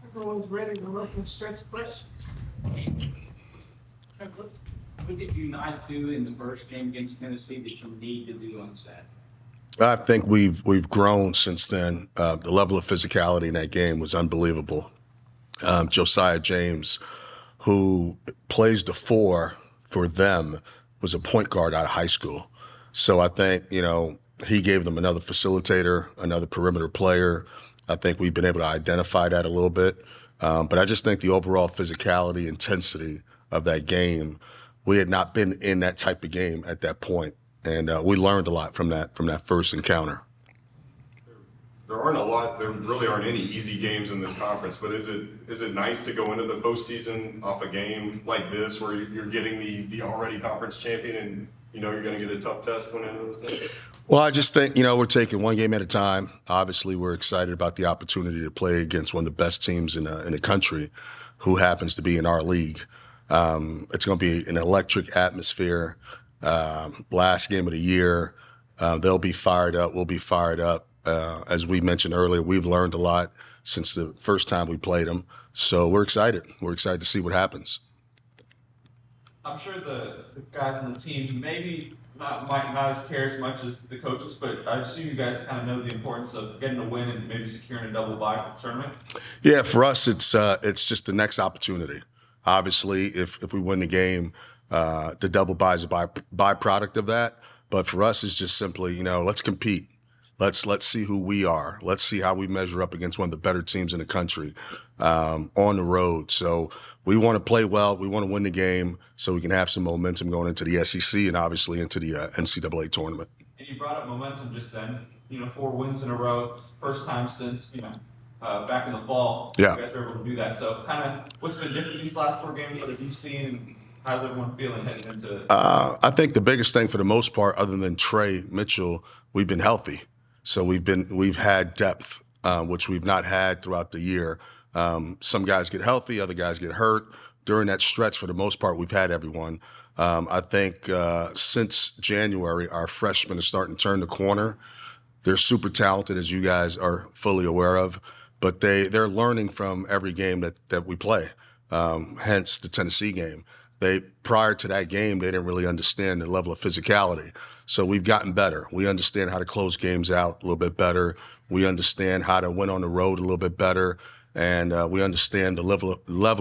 Everyone's ready to let them stretch questions. What did you not do in the first game against Tennessee that you need to do on Saturday? I think we've grown since then. The level of physicality in that game was unbelievable. Josiah James, who plays the four for them, was a point guard out of high school. So I think, he gave them another facilitator, another perimeter player. I think we've been able to identify that a little bit. But I just think the overall physicality, intensity of that game, we had not been in that type of game at that point. And we learned a lot from that first encounter. There really aren't any easy games in this conference, but is it nice to go into the postseason off a game like this where you're getting the already conference champion and you're going to get a tough test going into those days? Well, I just think, we're taking one game at a time. Obviously, we're excited about the opportunity to play against one of the best teams in the country who happens to be in our league. It's going to be an electric atmosphere. Last game of the year, they'll be fired up. We'll be fired up. As we mentioned earlier, we've learned a lot since the first time we played them. So we're excited. We're excited to see what happens. I'm sure the guys on the team might not care as much as the coaches, but I assume you guys kind of know the importance of getting a win and maybe securing a double bye for the tournament. Yeah, for us, it's just the next opportunity. Obviously, if we win the game, the double bye is a byproduct of that. But for us, it's just simply, let's compete. Let's see who we are. Let's see how we measure up against one of the better teams in the country on the road. So we want to play well. We want to win the game so we can have some momentum going into the SEC and obviously into the NCAA tournament. And you brought up momentum just then. 4 wins in a row. It's first time since back in the fall. Yeah. You guys were able to do that. So kind of what's been different these last 4 games? What have you seen? And how's everyone feeling heading into? I think the biggest thing for the most part, other than Trey Mitchell, we've been healthy. So we've had depth, which we've not had throughout the year. Some guys get healthy, other guys get hurt. During that stretch, for the most part, we've had everyone. I think since January, our freshmen are starting to turn the corner. They're super talented, as you guys are fully aware of, but they're learning from every game that we play. Hence the Tennessee game. Prior to that game, they didn't really understand the level of physicality. So we've gotten better. We understand how to close games out a little bit better. We understand how to win on the road a little bit better. And we understand the level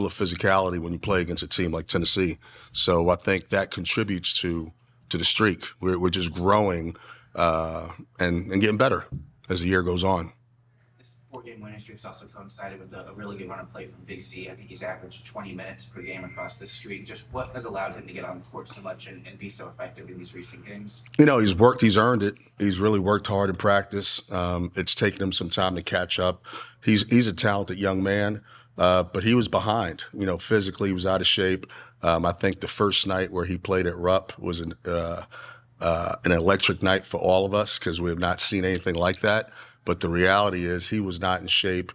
of physicality when you play against a team like Tennessee. So I think that contributes to the streak. We're just growing and getting better as the year goes on. 4-game winning streak's also coincided with a really good run of play from Big Z. I think he's averaged 20 minutes per game across this streak. Just what has allowed him to get on the court so much and be so effective in these recent games? He's earned it. He's really worked hard in practice. It's taken him some time to catch up. He's a talented young man, but he was behind. Physically, he was out of shape. I think the first night where he played at Rupp was an electric night for all of us because we have not seen anything like that. But the reality is he was not in shape.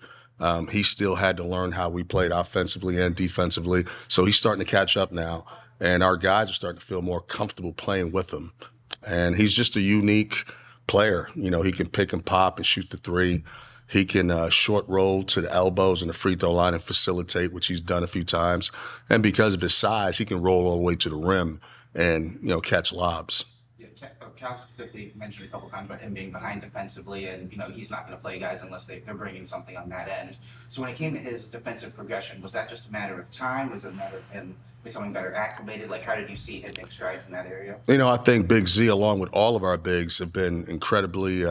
He still had to learn how we played offensively and defensively. So he's starting to catch up now. And our guys are starting to feel more comfortable playing with him. And he's just a unique player. He can pick and pop and shoot the three. He can short roll to the elbows and the free throw line and facilitate, which he's done a few times. And because of his size, he can roll all the way to the rim and, catch lobs. Cal specifically mentioned a couple times about him being behind defensively, and he's not going to play guys unless they're bringing something on that end. So when it came to his defensive progression, was that just a matter of time? Was it a matter of him becoming better acclimated? Like, how did you see him make strides in that area? I think Big Z, along with all of our bigs, have been incredibly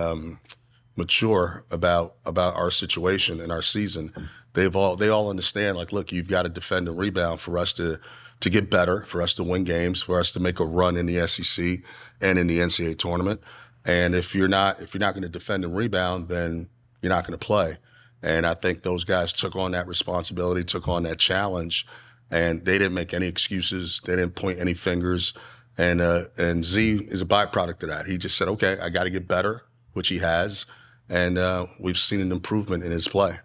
mature about our situation and our season. They all understand, like, look, you've got to defend and rebound for us to get better, for us to win games, for us to make a run in the SEC and in the NCAA tournament. And if you're not going to defend and rebound, then you're not going to play. And I think those guys took on that responsibility, took on that challenge, and they didn't make any excuses. They didn't point any fingers. And Z is a byproduct of that. He just said, okay, I got to get better, which he has. And we've seen an improvement in his play.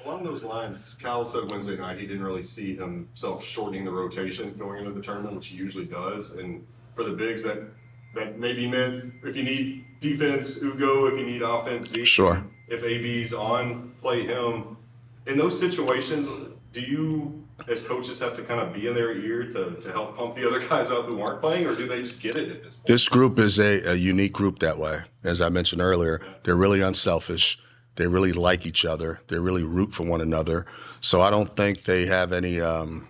Along those lines, Cal said Wednesday night he didn't really see himself shortening the rotation going into the tournament, which he usually does. And for the bigs, that maybe meant if you need defense, Ugo. If you need offense, Zeke. Sure. If AB's on, play him. In those situations, do you, as coaches, have to kind of be in their ear to help pump the other guys up who aren't playing, or do they just get it at this point? This group is a unique group that way. As I mentioned earlier, they're really unselfish. They really like each other. They really root for one another. So I don't think they have any ill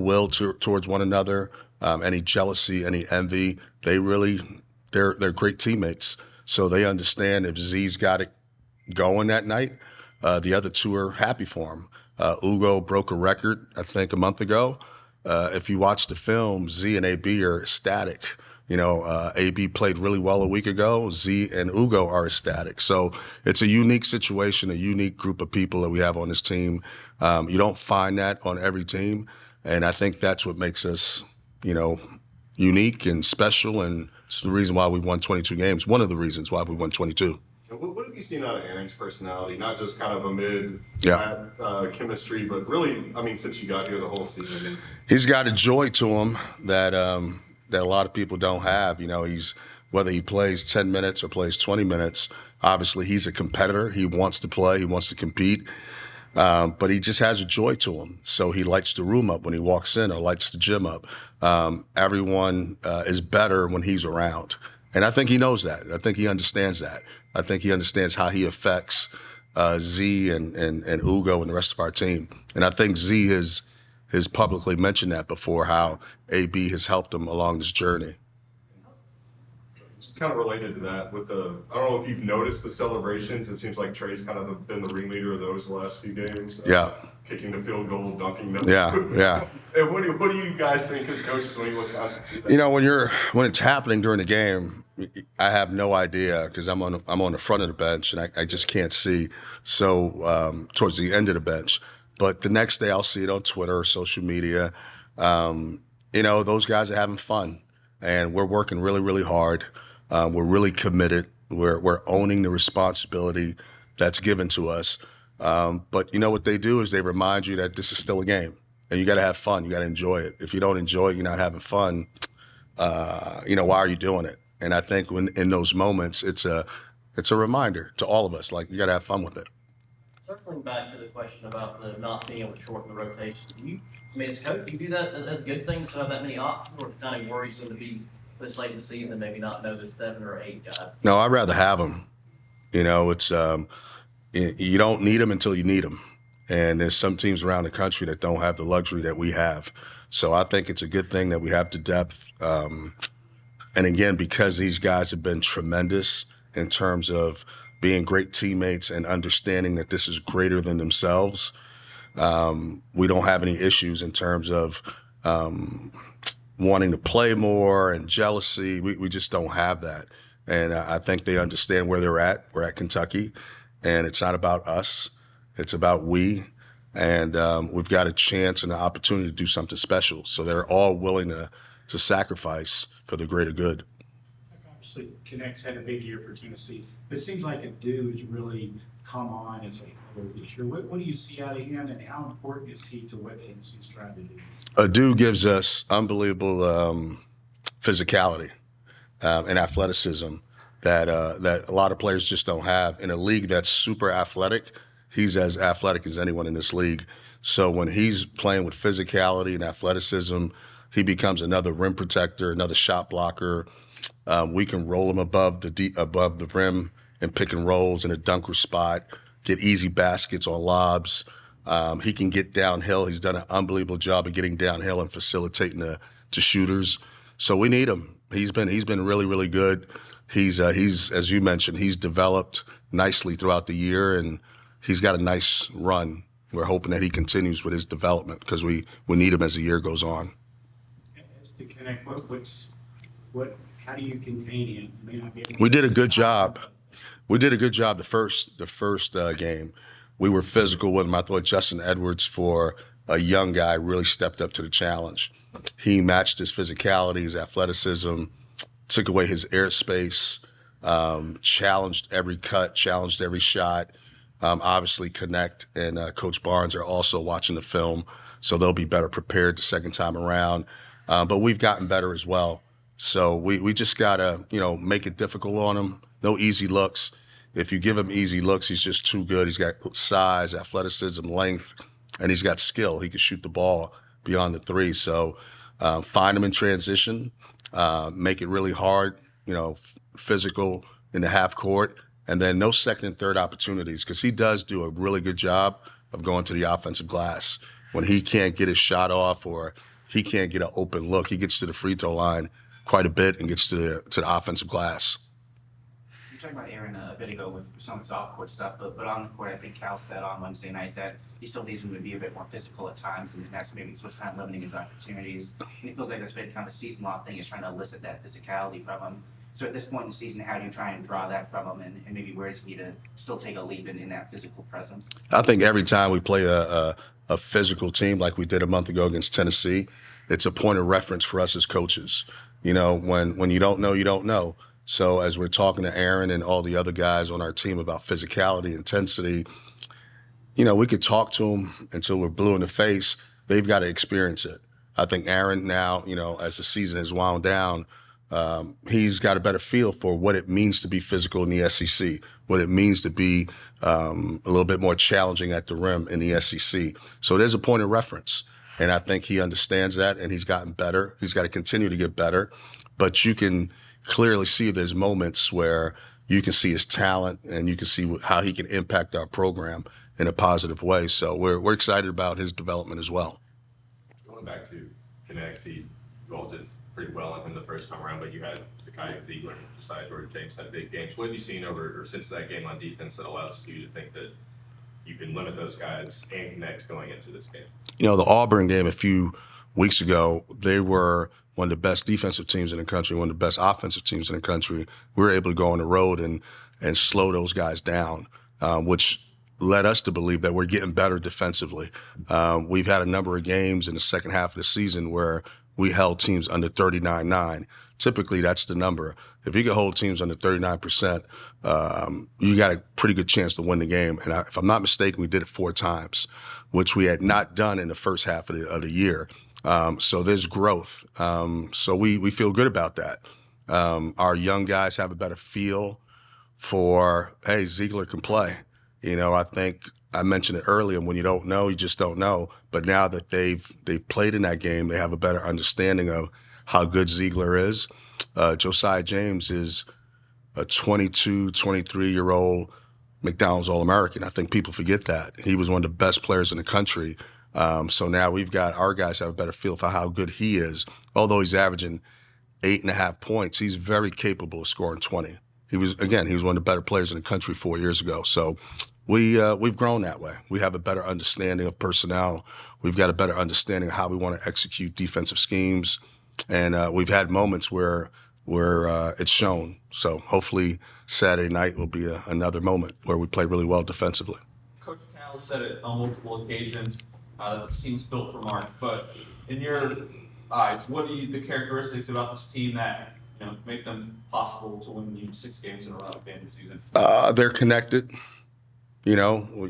will towards one another, any jealousy, any envy. They're great teammates. So they understand if Z's got it going that night, the other two are happy for him. Ugo broke a record, I think, a month ago. If you watch the film, Z and AB are ecstatic. AB played really well a week ago. Z and Ugo are ecstatic. So it's a unique situation, a unique group of people that we have on this team. You don't find that on every team. And I think that's what makes us, unique and special. And it's the reason why we won 22 games. One of the reasons why we won 22. What have you seen out of Aaron's personality? Not just kind of amid Yeah. that chemistry, but really, since you got here the whole season. He's got a joy to him that a lot of people don't have. He's whether he plays 10 minutes or plays 20 minutes. Obviously, he's a competitor. He wants to play. He wants to compete. But he just has a joy to him. So he lights the room up when he walks in or lights the gym up. Everyone is better when he's around. And I think he knows that. I think he understands that. I think he understands how he affects Z and Ugo and the rest of our team. And I think Z has publicly mentioned that before, how AB has helped him along this journey. Kind of related to that, I don't know if you've noticed the celebrations. It seems like Trey's kind of been the ringleader of those the last few games. Yeah. Kicking the field goal, dunking them. Yeah. And what do you guys think as coaches when you look out and see that? When it's happening during the game, I have no idea because I'm on the front of the bench and I just can't see. So towards the end of the bench, but the next day I'll see it on Twitter or social media. Those guys are having fun, and we're working really, really hard. We're really committed. We're owning the responsibility that's given to us. But what they do is they remind you that this is still a game, and you got to have fun. You got to enjoy it. If you don't enjoy it, you're not having fun. Why are you doing it? And I think in those moments, it's a reminder to all of us, like, you got to have fun with it. Circling back to the question about the not being able to shorten the rotation, as coach, do you do that as a good thing to have that many options, or kind of worries them to be this late in the season, maybe not know the 7 or 8 guy? No, I'd rather have them. It's you don't need them until you need them. And there's some teams around the country that don't have the luxury that we have. So I think it's a good thing that we have the depth. And again, because these guys have been tremendous in terms of being great teammates and understanding that this is greater than themselves, we don't have any issues in terms of wanting to play more and jealousy. We just don't have that. And I think they understand where they're at. We're at Kentucky, and it's not about us. It's about we. And we've got a chance and an opportunity to do something special. So they're all willing to sacrifice for the greater good. Obviously, Connect's had a big year for Tennessee. But it seems like Adu has really come on as a whole this year. What do you see out of him, and how important is he to what Tennessee's trying to do? Adu gives us unbelievable physicality and athleticism that a lot of players just don't have. In a league that's super athletic, he's as athletic as anyone in this league. So when he's playing with physicality and athleticism, he becomes another rim protector, another shot blocker. We can roll him above the rim and pick and rolls in a dunker spot, get easy baskets on lobs. He can get downhill. He's done an unbelievable job of getting downhill and facilitating to shooters. So we need him. He's been really, really good. He's as you mentioned, he's developed nicely throughout the year, and he's got a nice run. We're hoping that he continues with his development because we need him as the year goes on. As to Connect, how do you contain him? You may not be able to- We did a good job. We did a good job the first game. We were physical with him. I thought Justin Edwards, for a young guy, really stepped up to the challenge. He matched his physicality, his athleticism, took away his airspace, challenged every cut, challenged every shot. Obviously, Connect and Coach Barnes are also watching the film, so they'll be better prepared the second time around. But we've gotten better as well. So we just gotta, make it difficult on him. No easy looks. If you give him easy looks, he's just too good. He's got size, athleticism, length, and he's got skill. He can shoot the ball beyond the three. So find him in transition, make it really hard, physical in the half court, and then no second and third opportunities, because he does do a really good job of going to the offensive glass. When he can't get his shot off or he can't get an open look, he gets to the free throw line quite a bit and gets to the offensive glass. You talked about Aaron a bit ago with some of his off-court stuff, but on the court, I think Cal said on Wednesday night that he still needs him to be a bit more physical at times, and that's maybe what's kind of limiting his opportunities. And he feels like that's been kind of a season-long thing, is trying to elicit that physicality from him. So at this point in the season, how do you try and draw that from him, and maybe where is he to still take a leap in that physical presence? I think every time we play a physical team like we did a month ago against Tennessee, it's a point of reference for us as coaches. When you don't know, you don't know. So as we're talking to Aaron and all the other guys on our team about physicality, intensity, we could talk to them until we're blue in the face. They've got to experience it. I think Aaron now, as the season has wound down, he's got a better feel for what it means to be physical in the SEC, what it means to be a little bit more challenging at the rim in the SEC. So there's a point of reference. And I think he understands that, and he's gotten better. He's got to continue to get better. But you can clearly see there's moments where you can see his talent and you can see how he can impact our program in a positive way. So we're excited about his development as well. Going back to Connect, you all did pretty well in the first time around, but you had Zakai Ziegler and Josiah Jordan-James had big games. What have you seen over or since that game on defense that allows you to think that you can limit those guys and Connect going into this game? The Auburn game a few weeks ago, they were one of the best defensive teams in the country, one of the best offensive teams in the country. We were able to go on the road and slow those guys down, which led us to believe that we're getting better defensively. We've had a number of games in the second half of the season where we held teams under 39-9. Typically, that's the number. If you can hold teams under 39%, you got a pretty good chance to win the game. And if I'm not mistaken, we did it 4 times, which we had not done in the first half of the year. So there's growth. So we feel good about that. Our young guys have a better feel for, hey, Ziegler can play. I think I mentioned it earlier, when you don't know, you just don't know. But now that they've played in that game, they have a better understanding of how good Ziegler is. Josiah James is a 22, 23-year-old McDonald's All-American. I think people forget that. He was one of the best players in the country. So now our guys have a better feel for how good he is. Although he's averaging 8.5 points, he's very capable of scoring 20. He was one of the better players in the country 4 years ago. So we've grown that way. We have a better understanding of personnel. We've got a better understanding of how we want to execute defensive schemes. And we've had moments where it's shown. So hopefully Saturday night will be another moment where we play really well defensively. Coach Cal said it on multiple occasions that the team's built for March. But in your eyes, what are the characteristics about this team that make them possible to win 6 games in a row at the end of the season? They're connected.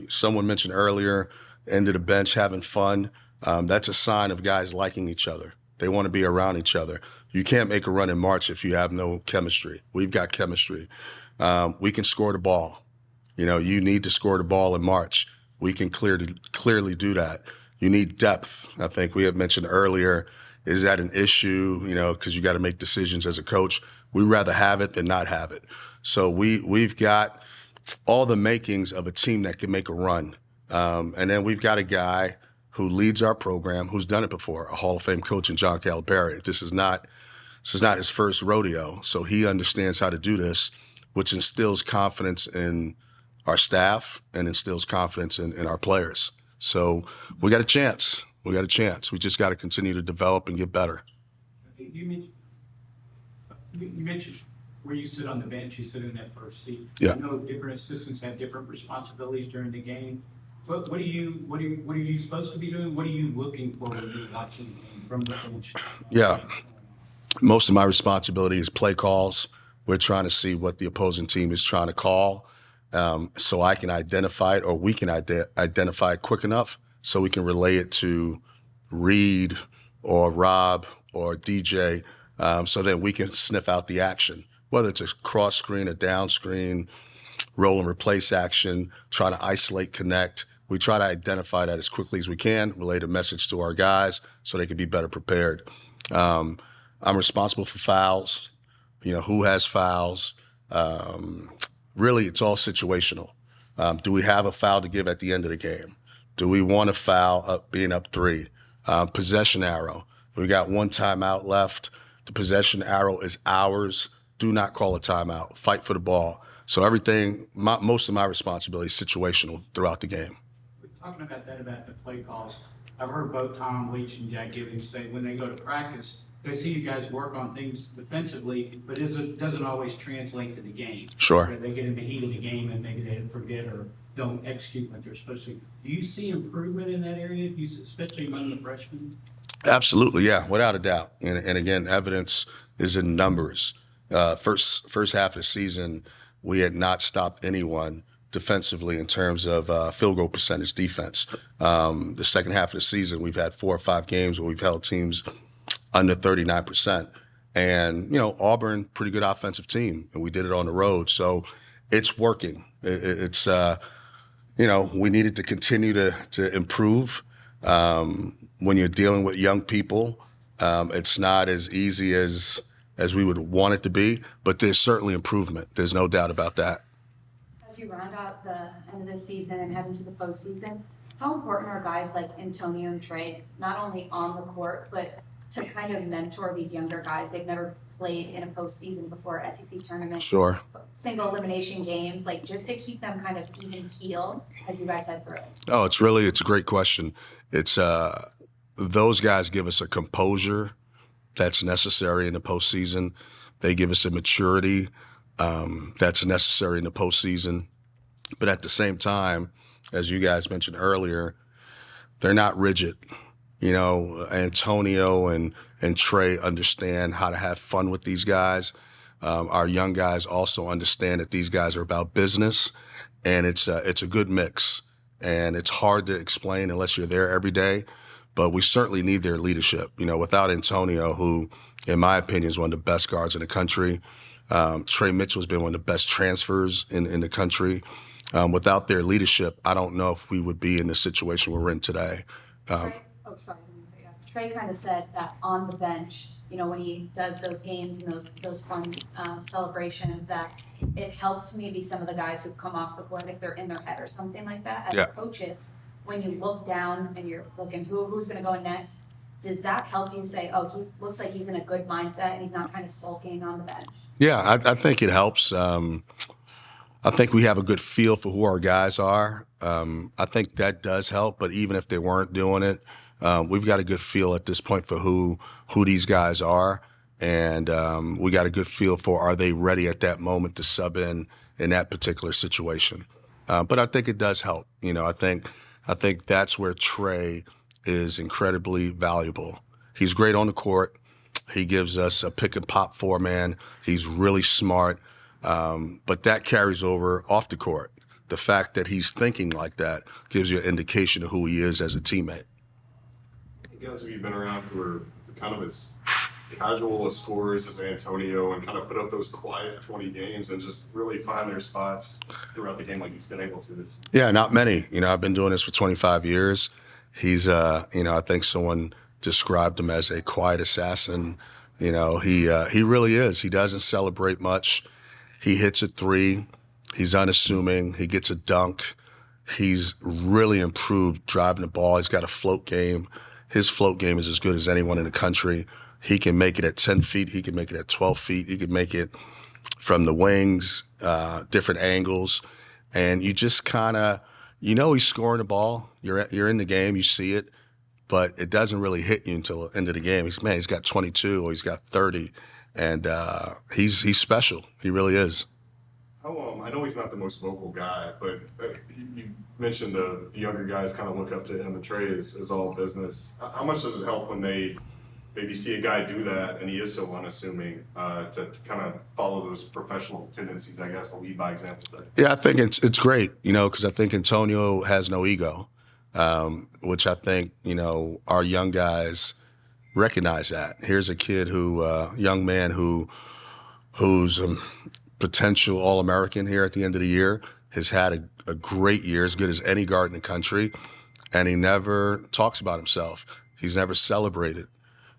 Someone mentioned earlier, end of the bench having fun. That's a sign of guys liking each other. They want to be around each other. You can't make a run in March if you have no chemistry. We've got chemistry. We can score the ball. You need to score the ball in March. We can clearly do that. You need depth. I think we had mentioned earlier, is that an issue, because you got to make decisions as a coach. We'd rather have it than not have it. So we've got all the makings of a team that can make a run. And then we've got a guy who leads our program, who's done it before, a Hall of Fame coach in John Calipari. This is not his first rodeo, so he understands how to do this, which instills confidence in our staff and instills confidence in our players. So we got a chance. We just got to continue to develop and get better. You mentioned where you sit on the bench, you sit in that first seat. Yeah. I know different assistants have different responsibilities during the game. What are you supposed to be doing? What are you looking for when you're watching the game from the bench? Yeah. Most of my responsibility is play calls. We're trying to see what the opposing team is trying to call, so I can identify it, or we can identify it quick enough so we can relay it to Reed or Rob or DJ so then we can sniff out the action, whether it's a cross screen, a down screen, roll and replace action, try to isolate, connect. We try to identify that as quickly as we can, relay the message to our guys so they can be better prepared. I'm responsible for fouls, who has fouls. Really, it's all situational. Do we have a foul to give at the end of the game? Do we want a foul being up 3? Possession arrow. We got 1 timeout left. The possession arrow is ours. Do not call a timeout. Fight for the ball. So most of my responsibility is situational throughout the game. We're talking about that, about the play calls. I've heard both Tom Leach and Jack Gibbons say when they go to practice, they see you guys work on things defensively, but it doesn't always translate to the game. Sure. They get in the heat of the game and maybe they forget or don't execute like they're supposed to. Do you see improvement in that area, especially among the freshmen? Absolutely, yeah, without a doubt. And again, evidence is in numbers. First half of the season, we had not stopped anyone defensively in terms of field goal percentage defense. The second half of the season, we've had 4 or 5 games where we've held teams under 39%. And, Auburn, pretty good offensive team, and we did it on the road. So it's working. It's we needed to continue to improve. When you're dealing with young people, it's not as easy as we would want it to be, but there's certainly improvement. There's no doubt about that. As you round out the end of the season and head into the postseason, how important are guys like Antonio and Trey, not only on the court, but to kind of mentor these younger guys? They've never played in a postseason before, SEC tournament. Sure. Single elimination games, just to keep them kind of even keeled as you guys head through it. Oh, it's a great question. It's those guys give us a composure that's necessary in the postseason. They give us a maturity that's necessary in the postseason. But at the same time, as you guys mentioned earlier, they're not rigid. Antonio and Trey understand how to have fun with these guys. Our young guys also understand that these guys are about business, and it's a good mix. And it's hard to explain unless you're there every day. But we certainly need their leadership. Without Antonio, who, in my opinion, is one of the best guards in the country, Trey Mitchell has been one of the best transfers in the country. Without their leadership, I don't know if we would be in the situation we're in today. Trey kind of said that on the bench, when he does those games and those fun celebrations, that it helps maybe some of the guys who've come off the court if they're in their head or something like that. As coaches, when you look down and you're looking who's going to go in next, does that help you say, oh, he looks like he's in a good mindset and he's not kind of sulking on the bench? Yeah, I think it helps. I think we have a good feel for who our guys are. I think that does help, but even if they weren't doing it, we've got a good feel at this point for who these guys are, and we got a good feel for, are they ready at that moment to sub in that particular situation. But I think it does help. I think that's where Trey is incredibly valuable. He's great on the court. He gives us a pick and pop 4-man. He's really smart, but that carries over off the court. The fact that he's thinking like that gives you an indication of who he is as a teammate. Guys who you've been around who are kind of as casual as scorers as Antonio and kind of put up those quiet 20 games and just really find their spots throughout the game like he's been able to this. Yeah, not many. I've been doing this for 25 years. He's, I think someone described him as a quiet assassin. He really is. He doesn't celebrate much. He hits a 3. He's unassuming. He gets a dunk. He's really improved driving the ball. He's got a float game. His float game is as good as anyone in the country. He can make it at 10 feet. He can make it at 12 feet. He can make it from the wings, different angles. And you just kind of, he's scoring the ball. You're in the game. You see it. But it doesn't really hit you until the end of the game. He's got 22 or he's got 30. And he's special. He really is. I know he's not the most vocal guy, but you mentioned the younger guys kind of look up to him, and Trey is all business. How much does it help when they maybe see a guy do that and he is so unassuming to kind of follow those professional tendencies, I guess, to lead by example? Yeah, I think it's great, because I think Antonio has no ego, which I think, our young guys recognize that. Here's a kid young man who's potential All-American here at the end of the year, has had a great year, as good as any guard in the country, and he never talks about himself. He's never celebrated.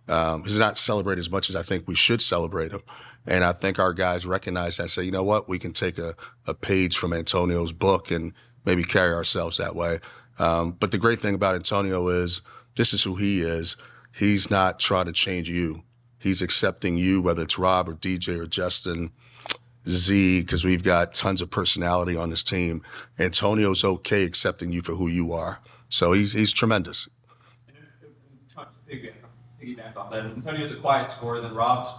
He's not celebrated as much as I think we should celebrate him. And I think our guys recognize that and say, you know what, we can take a page from Antonio's book and maybe carry ourselves that way. But the great thing about Antonio is this is who he is. He's not trying to change you. He's accepting you, whether it's Rob or DJ or Justin, Z, because we've got tons of personality on this team. Antonio's okay accepting you for who you are. So he's tremendous. Piggyback off that. Antonio's a quiet scorer, then Rob's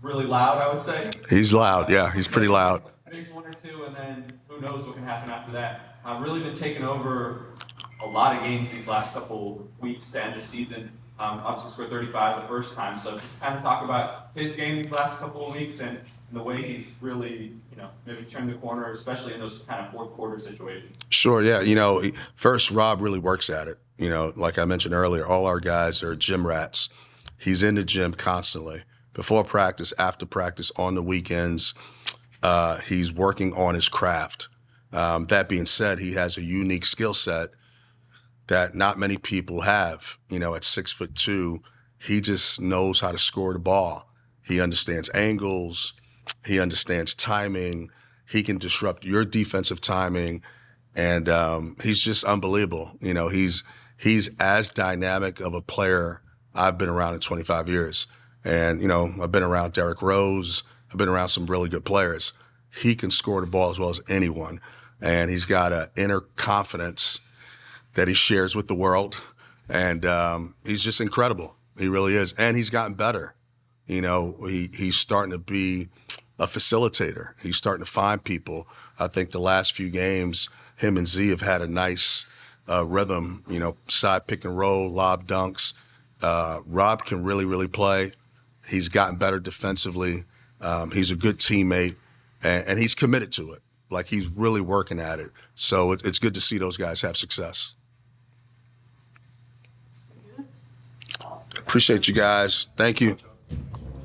really loud, I would say. He's loud, yeah. He's pretty loud. Makes one or two, and then who knows what can happen after that. I've really been taking over a lot of games these last couple weeks to end the season. Obviously scored 35 the first time, so kind of talk about his game these last couple of weeks and the way he's really, maybe turned the corner, especially in those kind of fourth quarter situations. Sure, yeah. First, Rob really works at it. Like I mentioned earlier, all our guys are gym rats. He's in the gym constantly. Before practice, after practice, on the weekends, he's working on his craft. That being said, he has a unique skill set that not many people have. At 6'2", he just knows how to score the ball. He understands angles. He understands timing. He can disrupt your defensive timing, and he's just unbelievable. He's as dynamic of a player I've been around in 25 years. And, I've been around Derrick Rose. I've been around some really good players. He can score the ball as well as anyone. And he's got an inner confidence that he shares with the world. And he's just incredible. He really is. And he's gotten better. He's starting to be a facilitator. He's starting to find people. I think the last few games, him and Z have had a nice rhythm, side pick and roll, lob dunks. Rob can really, really play. He's gotten better defensively. He's a good teammate, and he's committed to it. Like, he's really working at it. So it's good to see those guys have success. Appreciate you guys. Thank you.